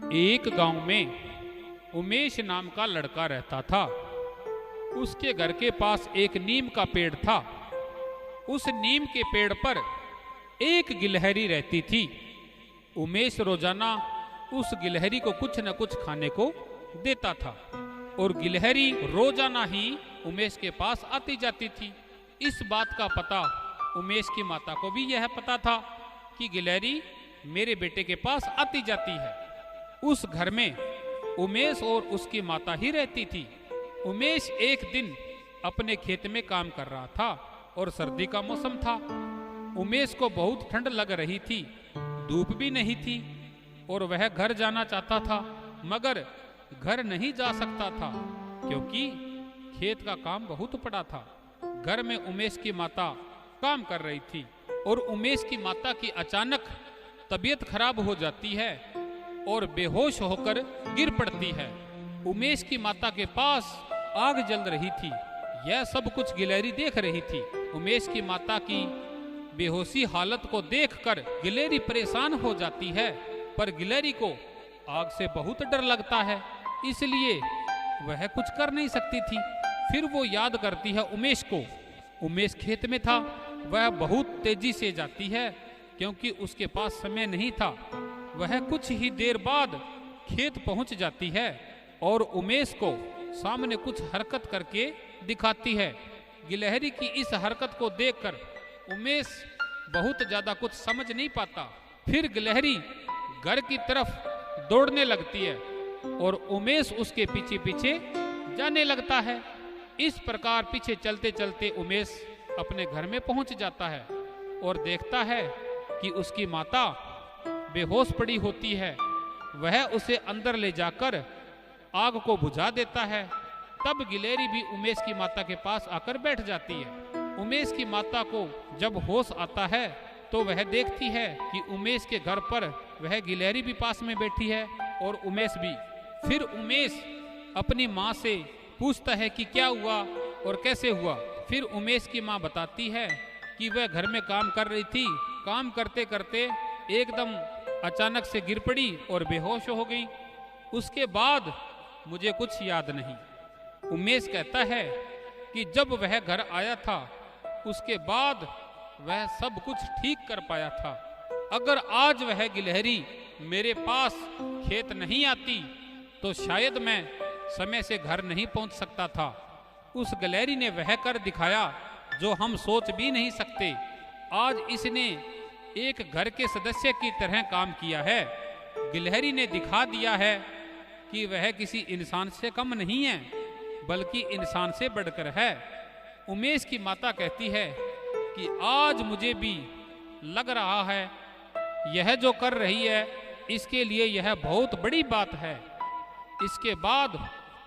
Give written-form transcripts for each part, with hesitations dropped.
एक गांव में उमेश नाम का लड़का रहता था। उसके घर के पास एक नीम का पेड़ था। उस नीम के पेड़ पर एक गिलहरी रहती थी। उमेश रोजाना उस गिलहरी को कुछ न कुछ खाने को देता था और गिलहरी रोजाना ही उमेश के पास आती जाती थी। इस बात का पता उमेश की माता को भी यह पता था कि गिलहरी मेरे बेटे के पास आती जाती है। उस घर में उमेश और उसकी माता ही रहती थी। उमेश एक दिन अपने खेत में काम कर रहा था और सर्दी का मौसम था। उमेश को बहुत ठंड लग रही थी, धूप भी नहीं थी और वह घर जाना चाहता था, मगर घर नहीं जा सकता था क्योंकि खेत का काम बहुत पड़ा था। घर में उमेश की माता काम कर रही थी और उमेश की माता की अचानक तबीयत खराब हो जाती है और बेहोश होकर गिर पड़ती है। उमेश की माता के पास आग जल रही थी। यह सब कुछ गिलहरी देख रही थी। उमेश की माता की बेहोशी हालत को देखकर गिलहरी परेशान हो जाती है, पर गिलहरी को आग से बहुत डर लगता है, इसलिए वह कुछ कर नहीं सकती थी। फिर वो याद करती है उमेश को। उमेश खेत में था। वह बहुत तेजी से जाती है क्योंकि उसके पास समय नहीं था। वह कुछ ही देर बाद खेत पहुंच जाती है और उमेश को सामने कुछ हरकत करके दिखाती है। गिलहरी की इस हरकत को देखकर उमेश बहुत ज्यादा कुछ समझ नहीं पाता। फिर गिलहरी घर की तरफ दौड़ने लगती है और उमेश उसके पीछे पीछे जाने लगता है। इस प्रकार पीछे चलते चलते उमेश अपने घर में पहुंच जाता है और देखता है कि उसकी माता बेहोश पड़ी होती है। वह उसे अंदर ले जाकर आग को बुझा देता है। तब गिलहरी भी उमेश की माता के पास आकर बैठ जाती है। उमेश की माता को जब होश आता है तो वह देखती है कि उमेश के घर पर वह गिलहरी भी पास में बैठी है और उमेश भी। फिर उमेश अपनी माँ से पूछता है कि क्या हुआ और कैसे हुआ। फिर उमेश की माँ बताती है कि वह घर में काम कर रही थी। काम करते करते एकदम अचानक से गिर पड़ी और बेहोश हो गई। उसके बाद मुझे कुछ याद नहीं। उमेश कहता है कि जब वह घर आया था उसके बाद वह सब कुछ ठीक कर पाया था। अगर आज वह गिलहरी मेरे पास खेत नहीं आती तो शायद मैं समय से घर नहीं पहुंच सकता था। उस गिलहरी ने वह कर दिखाया जो हम सोच भी नहीं सकते। आज इसने एक घर के सदस्य की तरह काम किया है। गिलहरी ने दिखा दिया है कि वह किसी इंसान से कम नहीं है, बल्कि इंसान से बढ़कर है। उमेश की माता कहती है कि आज मुझे भी लग रहा है यह जो कर रही है इसके लिए यह बहुत बड़ी बात है। इसके बाद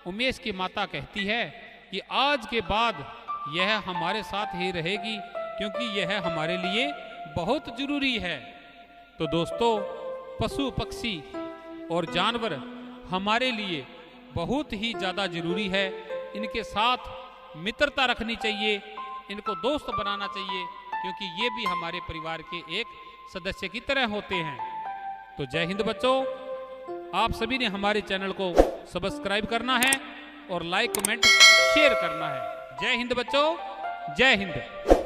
उमेश की माता कहती है कि आज के बाद यह हमारे साथ ही रहेगी क्योंकि यह हमारे लिए बहुत जरूरी है। तो दोस्तों, पशु पक्षी और जानवर हमारे लिए बहुत ही ज़्यादा जरूरी है। इनके साथ मित्रता रखनी चाहिए, इनको दोस्त बनाना चाहिए क्योंकि ये भी हमारे परिवार के एक सदस्य की तरह होते हैं। तो जय हिंद बच्चों, आप सभी ने हमारे चैनल को सब्सक्राइब करना है और लाइक कमेंट शेयर करना है। जय हिंद बच्चों, जय हिंद।